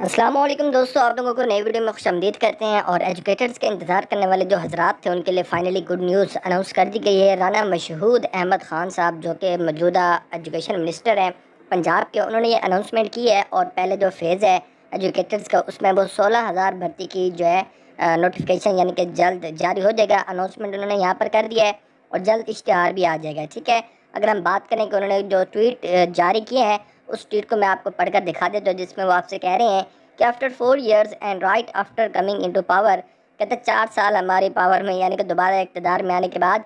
السلام علیکم دوستو، آپ لوگوں کو نئی ویڈیو میں خوش آمدید کرتے ہیں۔ اور ایجوکیٹرز کے انتظار کرنے والے جو حضرات تھے ان کے لیے فائنلی گڈ نیوز اناؤنس کر دی گئی ہے۔ رانا مشہود احمد خان صاحب جو کہ موجودہ ایجوکیشن منسٹر ہیں پنجاب کے، انہوں نے یہ اناؤنسمنٹ کی ہے۔ اور پہلے جو فیز ہے ایجوکیٹرز کا اس میں وہ 16,000 بھرتی کی جو ہے نوٹیفیکیشن یعنی کہ جلد جاری ہو جائے گا۔ اناؤنسمنٹ انہوں نے یہاں پر کر دیا ہے اور جلد اشتہار بھی آ جائے گا، ٹھیک ہے۔ اگر ہم بات کریں کہ انہوں نے جو ٹویٹ جاری کیے ہیں اس ٹویٹ کو میں آپ کو پڑھ کر دکھا دیتا ہوں، جس میں وہ آپ سے کہہ رہے ہیں کہ after 4 years and right after coming into power, کہتے ہیں 4 سال ہماری پاور میں یعنی کہ دوبارہ اقتدار میں آنے کے بعد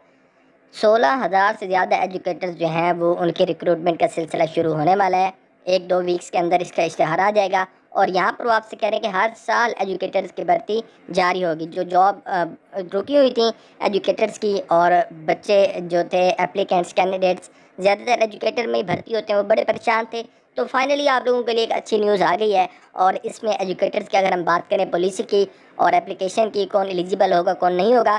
16,000 سے زیادہ ایجوکیٹرز جو ہیں وہ ان کی ریکروٹمنٹ کا سلسلہ شروع ہونے والا ہے۔ 1-2 ویکس کے اندر اس کا اشتہار آ جائے گا۔ اور یہاں پر وہ آپ سے کہہ رہے ہیں کہ ہر سال ایجوکیٹرز کی بھرتی جاری ہوگی۔ جو جاب رکی ہوئی تھیں ایجوکیٹرز کی، اور بچے جو تھے اپلیکینٹس کینڈیڈیٹس زیادہ تر ایجوکیٹر میں ہی بھرتی ہوتے ہیں، وہ بڑے پریشان تھے۔ تو فائنلی آپ لوگوں کے لیے ایک اچھی نیوز آ گئی ہے۔ اور اس میں ایجوکیٹرز کی اگر ہم بات کریں پالیسی کی اور اپلیکیشن کی، کون ایلیجیبل ہوگا کون نہیں ہوگا،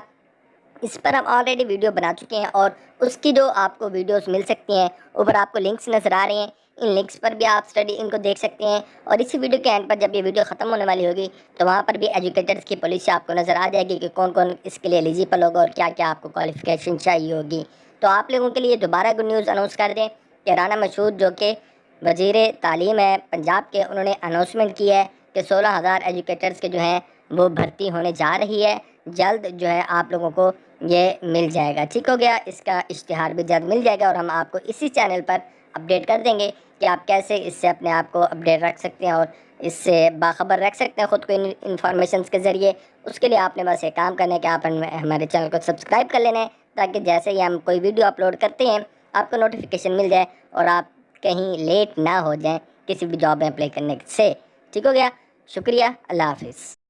اس پر ہم آلریڈی ویڈیو بنا چکے ہیں اور اس کی جو آپ کو ویڈیوز مل سکتی ہیں اوپر آپ کو لنکس نظر آ رہے ہیں، ان لنکس پر بھی آپ اسٹڈی ان کو دیکھ سکتے ہیں۔ اور اسی ویڈیو کے اینڈ پر جب یہ ویڈیو ختم ہونے والی ہوگی تو وہاں پر بھی ایجوکیٹرز کی پالیسی آپ کو نظر آ جائے گی کہ کون کون اس کے لیے ایلیجیبل ہوگا اور کیا کیا آپ کو کوالیفیکیشن چاہیے ہوگی۔ تو آپ لوگوں کے لیے دوبارہ گڈ نیوز اناؤنس کر دیں کہ رانا مشہود جو کہ وزیر تعلیم ہے پنجاب کے، انہوں نے اناؤنسمنٹ کی ہے کہ 16,000 ایجوکیٹرز کے جو ہیں وہ بھرتی ہونے جا رہی ہے۔ جلد جو ہے آپ لوگوں کو یہ مل جائے گا، ٹھیک ہو گیا۔ اس کا اشتہار بھی جلد مل جائے گا اور ہم آپ کو اسی چینل پر اپڈیٹ کر دیں گے کہ آپ کیسے اس سے اپنے آپ کو اپڈیٹ رکھ سکتے ہیں اور اس سے باخبر رکھ سکتے ہیں خود کو انفارمیشنز کے ذریعے۔ اس کے لیے آپ نے بس یہ کام کرنا ہے کہ آپ ہمارے چینل کو سبسکرائب کر لینا ہے تاکہ جیسے ہی ہم کوئی ویڈیو اپلوڈ کرتے ہیں آپ کو نوٹیفیکیشن مل جائے اور آپ کہیں لیٹ نہ ہو جائیں کسی بھی جاب میں اپلائی کرنے سے، ٹھیک ہو گیا۔ شکریہ، اللہ حافظ۔